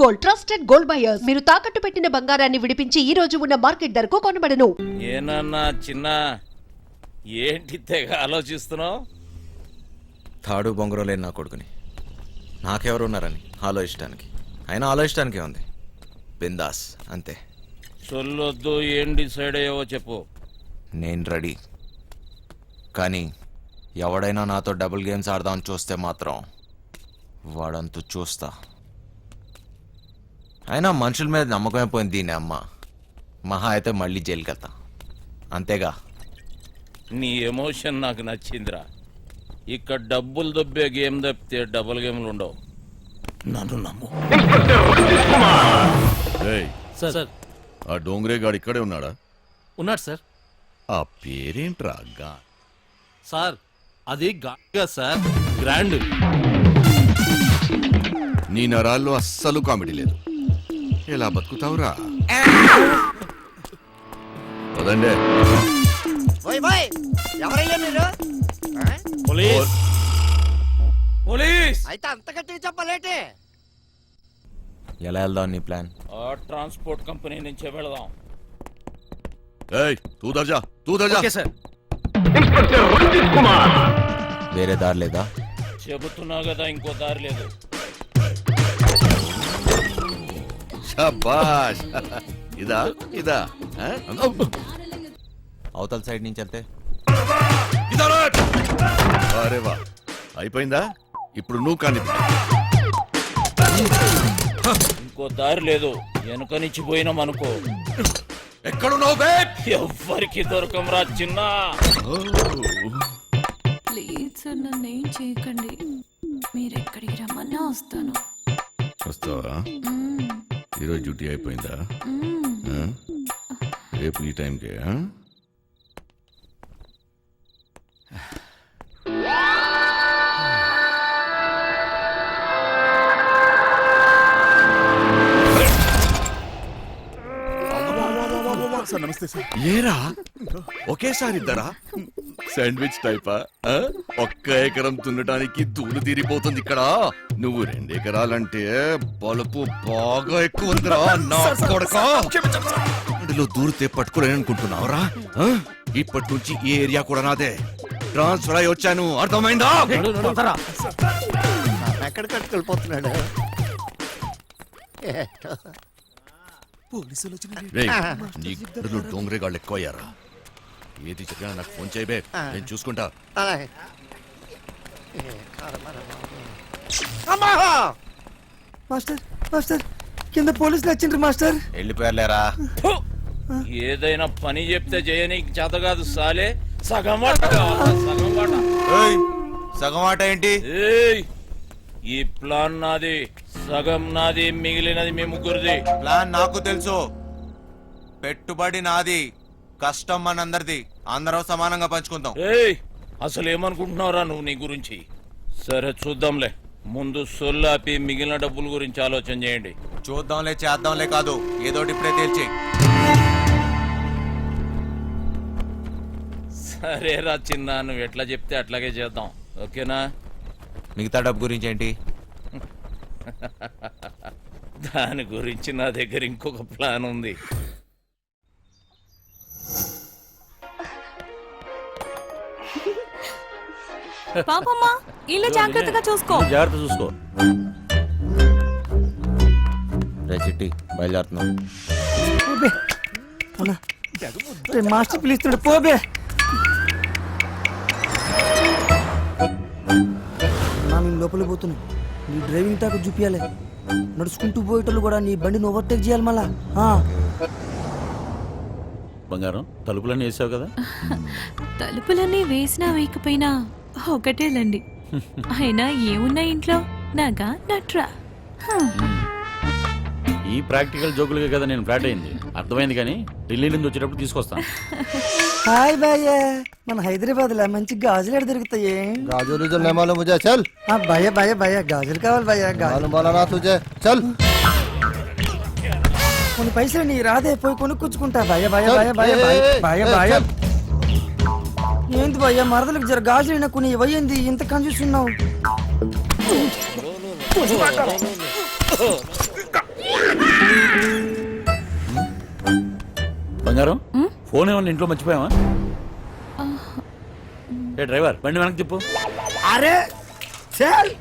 Gold, trusted gold buyers. మీరు తాకట్టు పెట్టిన బంగారాన్ని విడిపించి ఈ రోజు ఉన్న మార్కెట్ ధరకు కొనబడను. ఏనన్నా చిన్న ఏంటి తెగ ఆలోచిస్తున్నావు? తాడు బొంగరం లేని నా కొడుకుని నాకెవరు ఉన్నారని ఆలోచించడానికి. అయినా ఆలోచించడానికే ఉంది. బిందాస్ అంతే. సొల్లొద్దు, ఏం డిసైడ్ అయ్యావో చెప్పు. నేను రెడీ. కానీ ఎవడైనా నాతో డబుల్ గేమ్స్ ఆడదామని చూస్తే మాత్రం వాడంతూ చూస్తా. అయినా మనుషుల మీద నమ్మకమే పోయింది దీని అమ్మ. మహా అయితే మళ్ళీ జైలుకి వెళ్తా అంతేగా. నీ ఎమోషన్ నాకు నచ్చిందిరా. ఇక్కడ డబ్బులు దొబ్బే గేమ్ తప్పితే డబుల్ గేమ్లు ఉండవు. నన్ను నమ్ము. సార్ ఆ డోంగ్రే గాడు ఇక్కడే ఉన్నాడా? ఉన్నాడు సార్. ఆ పేరేంట్రా? సార్ అది గా సార్, గ్రాండ్. నీ నరాల్లో అస్సలు కామెడీ లేదు. ఎలా బతుకుతావురా? పదండే. ఎవరయ్యా మీరు? పోలీస్ పోలీస్ అయితే అంత గట్టిగా చెప్పలేటే. ఎలా వెళ్దాం నీ ప్లాన్? ఆ ట్రాన్స్పోర్ట్ కంపెనీ నుంచే వెళదాం. ఏయ్ తూ దర్జా, తూ దర్జా. Okay sir. వేరే దారి లేదా? చెబుతున్నా కదా, ఇంకో దారి లేదు. శభాష్. ఇదా ఇదా ఆ? అవతల సైడ్ నుంచి వెళ్తే అరే వా, అయిపోయిందా? ఇప్పుడు నువ్వు కానీ ఇంకో దారి లేదు. వెనుక నుంచి పోయినాం అనుకో, ఎక్కడున్నావు బే? ఎవ్వరికి దొరకంరా చిన్న. ప్లీజ్ సార్, నన్ను ఏం చేయకండి. మీరు ఎక్కడికి రమ్మన్నా వస్తాను. వస్తావా? ఈరోజు డ్యూటీ అయిపోయిందా? ఆ? రేపు ఈ టైంకే? ఏరా ఒకేసారి ఇద్దరా? శాండ్విచ్ టైపా? ఒక్క ఎకరం తున్నడానికి దూలు తీరిపోతుంది ఇక్కడ. నువ్వు 2 ఎకరాలంటే బలుపు బాగా ఎక్కువ ఉందిరా నా కొడకా. అందులో దూరితే పట్టుకోలేననుకుంటున్నావురా? ఇప్పటి నుంచి ఈ ఏరియా కూడా నాదే. ట్రాన్స్ఫర్ అయి వచ్చాను, అర్థమైందా? ఎక్కడ కట్టుకెళ్ళిపోతున్నాడు? రేయ్, నీ గుడ్డలో డోంగ్రేగాళ్ళు ఎక్కువ అయ్యారా? ఏది చెప్పినా నాకు ఫోన్ చేయబే, నేను చూసుకుంటా. అలాగే. మాస్టర్ మాస్టర్, కింద పోలీసులు వచ్చిండ్రు మాస్టర్. వెళ్ళిపోయారులేరా. ఏదైనా పని చెప్తే చేయనీకి చేత కాదు సాలే. సగం వాట కావాలా? సగం వాట. ఏయ్, సగం ఆట ఏంటి? ఏయ్, ఈ ప్లాన్ నాది, సగం నాది, మిగిలినది మీ ముగ్గురిది. ప్లాన్ నాకు తెలుసు. పెట్టుబడి నాది, కష్టం మనందరిది. అందరం సమానంగా పంచుకుందాం. ఏయ్, అసలు ఏమనుకుంటున్నావురా నువ్వు నీ గురించి? సరే చూద్దాంలే. ముందు సొల్లాపి మిగిలిన డబ్బుల గురించి ఆలోచన చేయండి. చూద్దాంలే చేద్దాంలే కాదు, ఏదోటి ఇప్పుడే తేల్చి. సరేరా చిన్న, నువ్వు ఎట్లా చెప్తే అట్లాగే చేద్దాం. ఓకేనా? మిగతా డబ్బు గురించి ఏంటి? దాని గురించి నా దగ్గర ఇంకొక ప్లాన్ ఉంది. పాపమ్మా, ఇల్లు జాగ్రత్తగా చూసుకో. జాగ్రత్త చూసుకో. రే చిట్టి, బయలుదేరుతున్నాం. మాస్టర్ పిలుస్తున్నాడు, పోబే. మేము లోపలికి పోతున్నాం. నీ డ్రైవింగ్ టాక్ చూపించాలి. నడుచుకుంటూ పోయేటోళ్ళు కూడా నీ బండిని ఓవర్టేక్ చేయాలి మళ్ళా. బంగారం, తలుపులన్నీ వేసావు కదా? తలుపులన్నీ వేసినా వేయకపోయినా ఒకటేలండి. అయినా ఏమున్నా ఇంట్లో నాగా నట్రా. ఈ ప్రాక్టికల్ జోకులుగా కదా నేను ఫ్లాట్ అయింది. అర్థమైంది, కానీ ఢిల్లీ నుంచి వచ్చేటప్పుడు తీసుకొస్తాను. హాయ్ భయ్య, మన హైదరాబాద్ లో మంచి గాజులు ఎక్కడ దొరుకుతాయి? गाजर नहीं मालूम मुझे, चल। భయ్య భయ్య భయ్య, గాజులు కావాలి భయ్య. గాజులు मालूम ना तुझे, चल। కొన్ని పైసలు నీ రాదే, పోయి కొనుక్కొచ్చుకుంటా. భయ్య భయ్య భయ్య భయ్య భయ్య భయ్య. ఏంది భయ్య, మరదలకు జర గాజులు కొన్ని ఇవ్వయింది, ఇంత కన్ఫ్యూజ్ ఉన్నావు? బంగారం ఫోన్ ఏమన్నా ఇంట్లో మర్చిపోయావా? ఏ డ్రైవర్ బండి వెనక్కి తిప్పు. అరే చల్.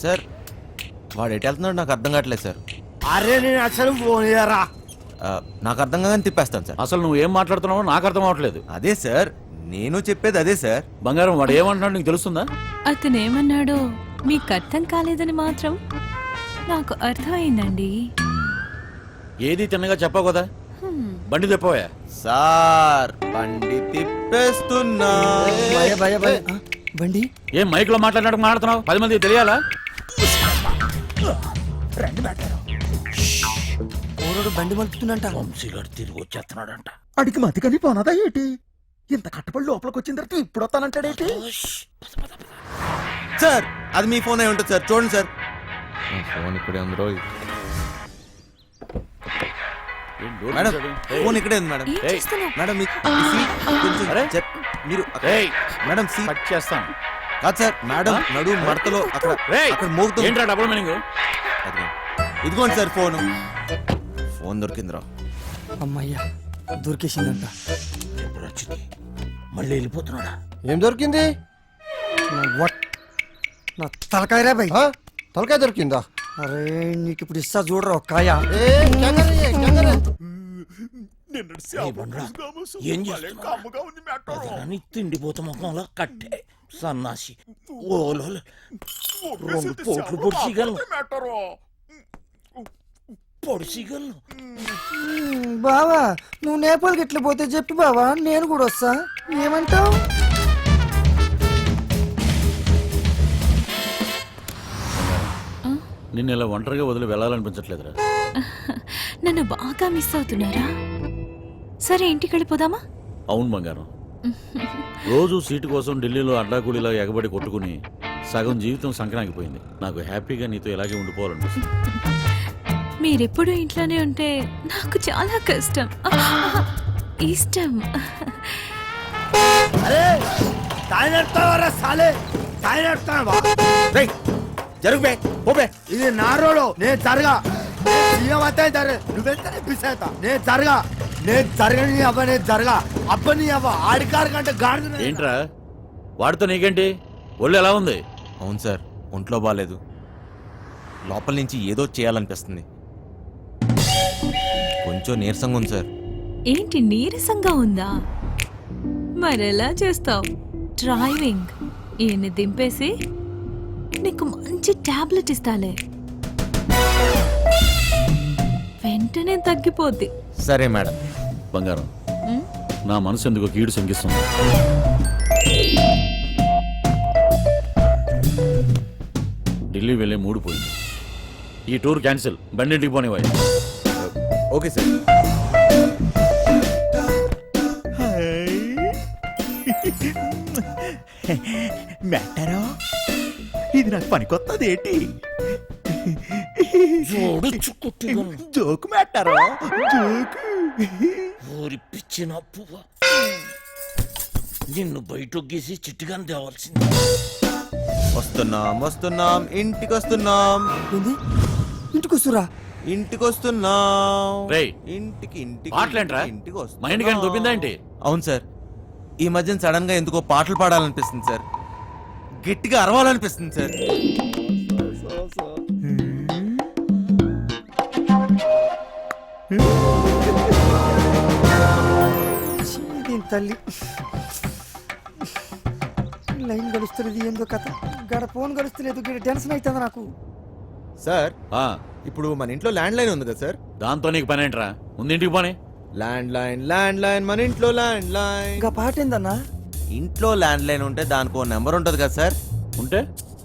సార్ వాడు ఎటు వెళ్తున్నాడు నాకు అర్థం కావట్లేదు సార్. అరే నేను అసలు ఫోన్ చేయరా. నాకు అర్థం కాగానే తిప్పేస్తాను సార్. అసలు నువ్వు ఏం మాట్లాడుతున్నావో నాకు అర్థం అవ్వట్లేదు. అదే సార్ నేను చెప్పేది అదే సార్. బంగారం వాడు ఏమంటున్నాడు నీకు తెలుస్తుందా? అతను ఏమన్నాడో మీకు అర్థం కాలేదని మాత్రం నాకు అర్థమైందండి. ఏది తిన్నగా చెప్పావు కదా, బండి తిప్పవా? సార్ బండి తిప్పేస్తున్నా. భయ భయ భయ బండి ఏం మైక్ లో మాట్లాడినట్టు మాట్లాడుతున్నావు? 10 మందికి తెలియాలా? ఓరోడు బండి మలుపుతుందంట. వంశీగాడు తిరిగి వచ్చేస్తున్నాడంట. అడిగి మతికని పోనదా ఏంటి? ఇంత కట్టబడి లోపలికి వచ్చిన తర్వాత ఇప్పుడు వస్తానంటాడేంటి? సార్ అది మీ ఫోన్ అయి ఉంటుంది సార్, చూడండి సార్. ఫోన్ ఇక్కడే ఉంది రోజు. ఏం డోర్ మేడం తీశాడు? ఫోన్ ఇక్కడే ఉంది మేడం. ఏం చేస్తున్నావు? మేడం మీ సీట్ కొంచెం అరే. మీరు ఏయ్, మేడం సీట్ కట్ చేస్తాను. కాదు సార్, మేడం నడు మడతలో అక్కడ ఏయ్, అక్కడ మోగుతుంది. ఏంట్రా డబుల్ మీనింగ్? ఇదిగోండి సార్ ఫోన్. ఫోన్ దొరికిందిరా. అమ్మయ్యా దొరికేసిందంట. మళ్ళీ వెళ్ళిపోతున్నాడా? ఏం దొరికింది? నా తలకాయరా భయ్. ఆ? తలకాయ దొరికిందా? అరే నీకు ఇప్పుడు ఇస్తా చూడరా ఒక్కాయ. ఏ కంగారు ఏ, కంగారు. ఏం చేస్తున్నావు? తిండిపోత ముఖంలో కట్టే సన్నాసి. ఓలో 2 పోట్లు పొడిచిగలను. పొడిచిగలను. బావా నువ్వు నేపాల్కి ఎట్లా పోతే చెప్పి బావా, నేను కూడా వస్తా. ఏమంటావు? నిన్ను ఇలా ఒంటరిగా వదిలి వెళ్ళాలనిపించట్లేదురా. నన్ను బాగా మిస్ అవుతున్నారా? సరే ఇంటికి వెళ్ళిపోదామా? అవును బంగారం, రోజు సీటు కోసం ఢిల్లీలో అడ్డాకూడిలా ఎగబడి కొట్టుకుని సగం జీవితం సంక్రాంతిపోయింది. నాకు హ్యాపీగా నీతో ఇలాగే ఉండిపోవాలనిపిస్తుంది. మీరెప్పుడు ఇంట్లోనే ఉంటే నాకు చాలా కష్టం. ఇష్టం. అరే తాయినెడతావరా సాలే, తాయినెడతావా? జరుగు పోబే. ఇది నా రోడ్, నేను జరగా. సీఎం అయితే నువ్వెంత పిసేతా. నేను జరగా, నేను జరగని అవ్వ, నేను జరగా అబ్బని అవ్వ. ఆడికారు కంటే గాడి. ఏంట్రా వాడితో నీకేంటి? ఒళ్ళు ఎలా ఉంది? అవును సార్ ఒంట్లో బాగాలేదు. లోపల నుంచి ఏదో చేయాలనిపిస్తుంది. కొంచెం నీరసంగా ఉంది సార్. ఏంటి నీరసంగా ఉందా? మరెలా చేస్తావు? డ్రైవింగ్ ఈయన్ని దింపేసి నీకు మంచి టాబ్లెట్ ఇస్తాలే, వెంటనే తగ్గిపోద్ది. సరే మేడం. బంగారం, నా మనసు ఎందుకో కీడు శంకిస్తుంది. ఢిల్లీ వెళ్ళే మూడు పోయింది. ఈ టూర్ క్యాన్సిల్, బండింటికి పోనివ్వాలి. Okay sir. మెట్టారో ఇది నాకు పనికొత్తది ఏంటి? జోకు మెట్టారో జోకు. ఊరి పిచ్చిన పువ్వ, నిన్ను బయటొగ్గేసి చిట్టుగాని తేవాల్సింది. వస్తున్నాం ఇంటికి వస్తున్నాం. ఏంది? ఇంటికి వస్తురా? ఇంటికి వస్తున్నాం. రేయ్, ఇంటికి ఇంటికి పాటలేంట్రా? ఇంటికి వస్తున్నాం. మైండ్ కానీ దొబ్బిందా ఏంటి? అవును సార్, ఈ మధ్యన సడన్ గా ఎందుకో పాటలు పాడాలనిపిస్తుంది సార్. గట్టిగా అరవాలనిపిస్తుంది సార్. దీని తల్లి లైన్ గడుస్తున్నది ఏందో కథ. గడ ఫోన్ గడుస్తలేదు, గడ టెన్షన్ అవుతుంది నాకు. సార్ ఆ, ఇప్పుడు మన ఇంట్లో ల్యాండ్ లైన్ ఉంది కదా సార్. దాంతో నీకు పని ఏంట్రా? ముందు ఇంటికి పోనీ. ల్యాండ్ లైన్ మన ఇంట్లో ల్యాండ్ లైన్. ఇంకా పాట ఏందన్నా? ఇంట్లో ల్యాండ్ లైన్ ఉంటే దానికి ఓ నెంబర్ ఉంటుంది కదా సార్. ఉంటే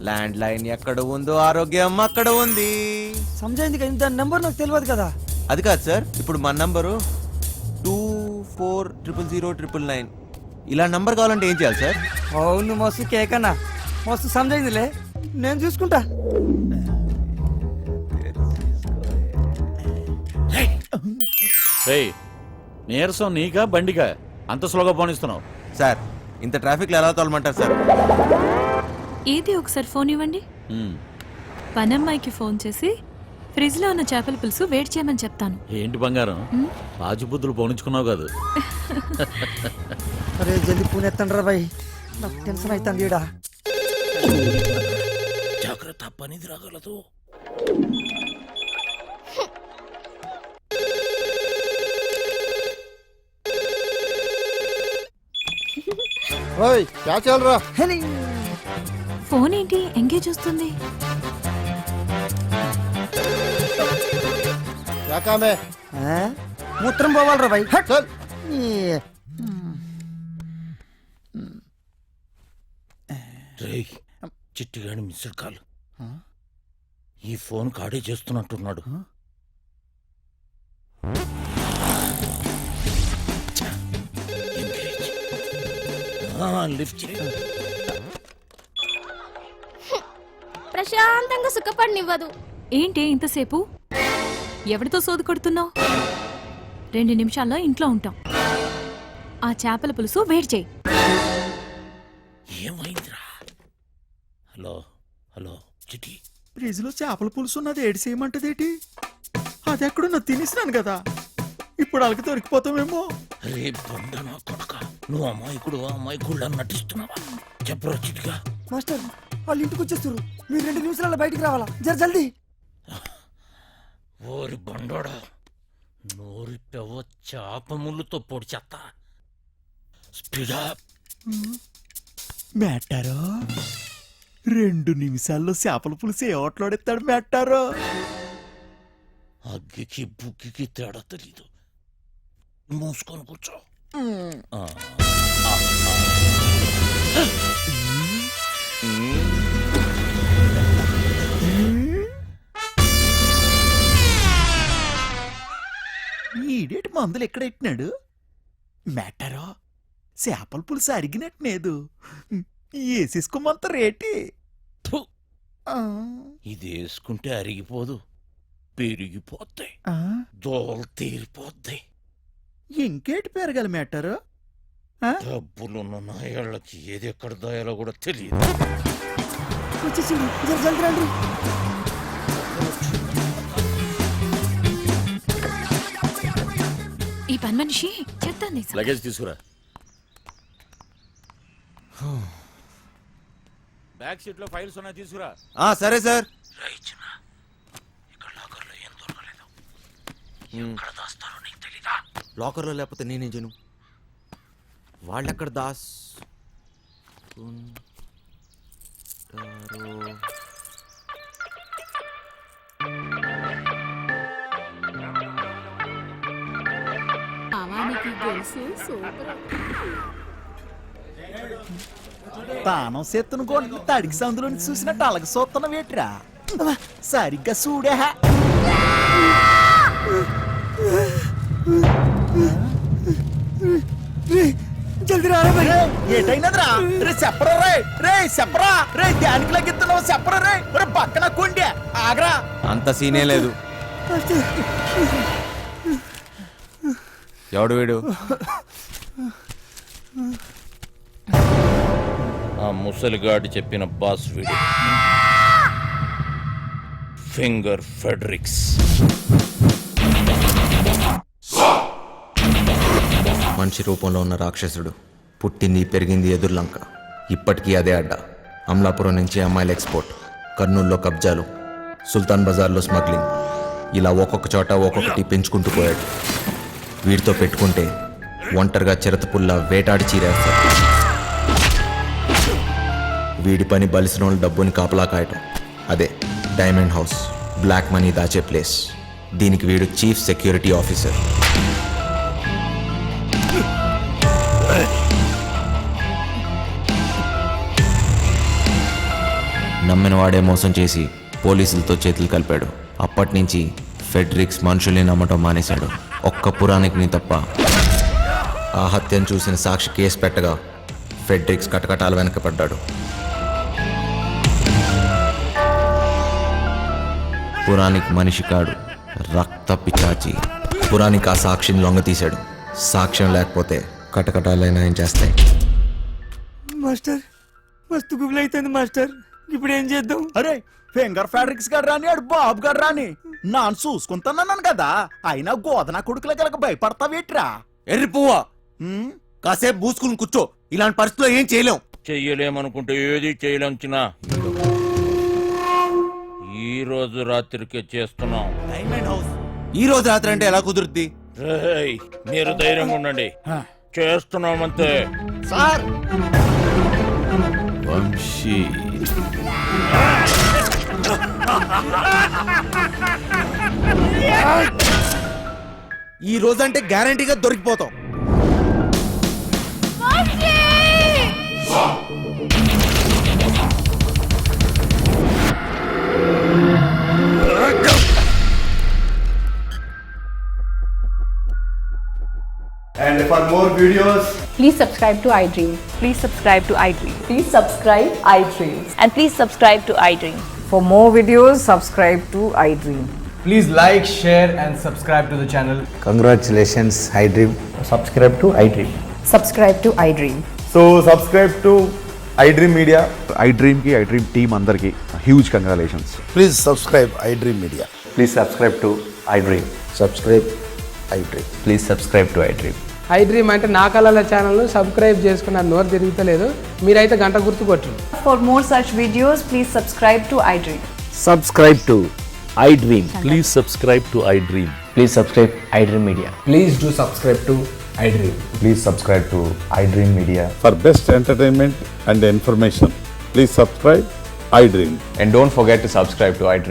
ల్యాండ్ లైన్ ఎక్కడ ఉందో ఆరోగ్యం అక్కడ ఉంది. సమజైంది కదా, దాని నెంబర్ నాకు తెలియదు కదా. అది కాదు సార్, ఇప్పుడు మన నంబరు 24000999. ఇలా నంబర్ కావాలంటే ఏం చేయాలి సార్? అవును మస్తు కేకన్నా, మస్తు సమజైందిలే, నేను చూసుకుంటా. రేయ్, నీరసం నీకా బండికా? అంత స్లోగా పోనిస్తున్నావు? సార్ ఇంత ట్రాఫిక్లో ఎలా తోలమంటారు సార్? ఏది ఒకసారి ఫోన్ ఇవ్వండి. ఉమ్, పనమ్మాయికి ఫోన్ చేసి ఫ్రిడ్జ్ లో ఉన్న చేపల పులుసు వేడి చేయమని చెప్తాను. ఏంటి బంగారం పాచిబుద్ధులు పోనించుకున్నావు కాదు. అరే జల్ది పూణె ఎత్తండి రా బాయ్, నాకు టెన్షన్ అవుతుంది ఈడ. జాగ్రత్త, పనిది రాగలదు. ఓయ్ క్యా చల్ రా హెలి. ఫోన్ ఏంటి ఎంగేజ్ వస్తుంది? క్యా కామ్ హై ఆ? మూత్రం పోవాలరా బాయ్. హట్. చల్ ఈ- రేయ్, చిట్టిగాని మిస్డ్ కాల్. ఈ ఫోన్ కాడే చేస్తున్నట్టున్నాడు. ఎంగేజ్. లిఫ్ట్ చేయి. ప్రశాంతంగా సుఖపడినివ్వదు. ఏంటి ఇంతసేపు? ఎవరితో సోదు కొడుతున్నావు? 2 నిమిషాల్లో ఇంట్లో ఉంటాం. ఆ చేపల పులుసు వేడి చేయి. ఏమైందిరా? హలో హలో చిట్టి. ఫ్రిడ్జ్ లో చేపల పులుసు ఉన్నది ఏడు చేయమంటదేటి? అది ఎక్కడున్నా తినేసినాను కదా, ఇప్పుడు వాళ్ళకి దొరికిపోతామేమో. రే బండ నా కొడక, నువ్వు అమ్మాయికుడు నటిస్తున్నావా? చెప్పరా చిట్టిగా. మాస్టర్ వాళ్ళు ఇంటికి వచ్చేస్తారు, మీరు 2 నిమిషాలలో బయటికి రావాలా, జర జల్దీ. ఓరి బండోడా, నోరి పెవ చేప ముళ్ళుతో పొడి చెత్త. స్పీడా. మేటారో 2 నిమిషాల్లో చేపల పులుసు ఏ ఓట్లాడెత్తాడు మేటారో. అగ్గికి బుగ్గికి తేడా తెలీదు. మూసుకొని కూర్చో. ఈడేటి మందులు ఎక్కడ ఎట్టినాడు మేటారో? చేపల పులుసు అరిగినట్లేదు, వేసేసుకోమంత రేటి. ఫు, ఇది వేసుకుంటే అరిగిపోదు, పెరిగిపోతాయి, దోలు తీరిపోద్ది. ఇంకేటి పెరగాలి మేటారో? డబ్బులున్న నాయాళ్ళకి ఏది ఎక్కడ దాయాలో కూడా తెలియదు. వచ్చేసింది, జర జల్దీ రండి. ఈ పని మనిషి చెప్తాను. లగేజ్ తీసుకురా. బ్యాక్ సీట్ లో ఫైల్స్ ఉన్నాయి, తీసుకురా. సరే సార్. రైచునా, ఇక్కడ లాకర్లో ఏం దొరకలేదు. ఎక్కడ దాస్తారో నీకు తెలీదా? లాకర్లో లేకపోతే నేనే జను. వాళ్ళెక్కడ దాస్ తానం సెత్తును కొట్టి తడికి సందులోని చూసినట్టు అలాగ సొత్తన వేట్రా. సరిగ్గా చూడే. జల్దీ రారా బాయ్. ఏటైనదిరా? రే చెప్పరా, రే చెప్పరా, రే దానికి లగిస్తున్నావు చెప్పరా, రే పక్కన కొండే ఆగరా. అంత సీనే లేదు. ఎవడు వీడు? ఆ ముసలిగాడి చెప్పిన బాస్ వీడు. ఫింగర్ ఫెడరిక్స్. మనిషి రూపంలో ఉన్న రాక్షసుడు, పుట్టింది పెరిగింది ఎదుర్లంక, ఇప్పటికీ అదే అడ్డ. అమలాపురం నుంచి అమ్మాయిల ఎక్స్పోర్ట్, కర్నూలులో కబ్జాలు, సుల్తాన్ బజార్లో స్మగ్లింగ్, ఇలా ఒక్కొక్క చోట ఒక్కొక్కటి పెంచుకుంటూ పోయాడు. వీడితో పెట్టుకుంటే ఒంటరిగా చిరతపుల్లా వేటాడి చీరేస్తాడు. వీడి పని బలిసిన వాళ్ళ డబ్బుని కాపలా కాయటం. అదే డైమండ్ హౌస్, బ్లాక్ మనీ దాచే ప్లేస్. దీనికి వీడు చీఫ్ సెక్యూరిటీ ఆఫీసర్. నమ్మిన వాడే మోసం చేసి పోలీసులతో చేతులు కలిపాడు. అప్పటి నుంచి ఫెడ్రిక్స్ మనుషుల్ని నమ్మటం మానేశాడు. ఒక్క పురాణికిని తప్ప. ఆ హత్యను చూసిన సాక్షి కేసు పెట్టగా ఫెడ్రిక్స్ కటకటాల వెనకపడ్డాడు. పురాణిక్ మనిషి కాడు, రక్త పిచాచి. పురాణిక్ ఆ సాక్షిని లొంగతీశాడు. సాక్ష్యం లేకపోతే కటకటాలైనా ఏం చేస్తాయి? మాస్టర్ మస్తు గుబులు అవుతుంది మాస్టర్, ఇప్పుడు ఏం చేద్దాం? అరే ఫింగర్ ఫ్యాబ్రిక్స్ గారు రాని ఆడు బాబు గారు రాని నాను చూసుకుంటానన్నాను కదా అయినా గోదన కొడుకుల గలక భయపడతావేట్రా ఎర్రి పువ్వా కాసేపు పూసుకుని కూర్చో ఇలాంటి పరిస్థితుల్లో ఏం చేయలేం. చెయ్యలేమనుకుంటే ఏది చేయలేం చిన్న. ఈ రోజు రాత్రికే చేస్తున్నాం. ఈ రోజు రాత్రి అంటే ఎలా కుదురుద్ది? రేయ్, మీరు ధైర్యంగా ఉండండి, చేస్తున్నామంతే. సార్ వంశీ ఈ రోజంటే గ్యారంటీగా దొరికిపోతాం. And for more videos, Please subscribe to iDream. Please subscribe to iDream. Please subscribe iDream. And please subscribe to iDream. For more videos, subscribe to iDream. please like, share, and subscribe to the channel. Congratulations iDream. Subscribe to iDream. Subscribe to iDream. So subscribe to iDream Media. iDream కి iDream team అందరికి huge congratulations. Please subscribe iDream Media. Please subscribe to iDream. Subscribe iDream. Please subscribe to iDream. iDream అంటే నా కళల channel subscribe చేసుకున్న నోరు తిరుగుతలేదు, మీరైతే గంట గుర్తు కొట్టండి. For more such videos, please subscribe to iDream. Subscribe to iDream. Please subscribe to iDream. Please subscribe iDream Media. Please do subscribe to iDream. Please subscribe to iDream media. For best entertainment and information, please subscribe iDream. And don't forget to subscribe to iDream.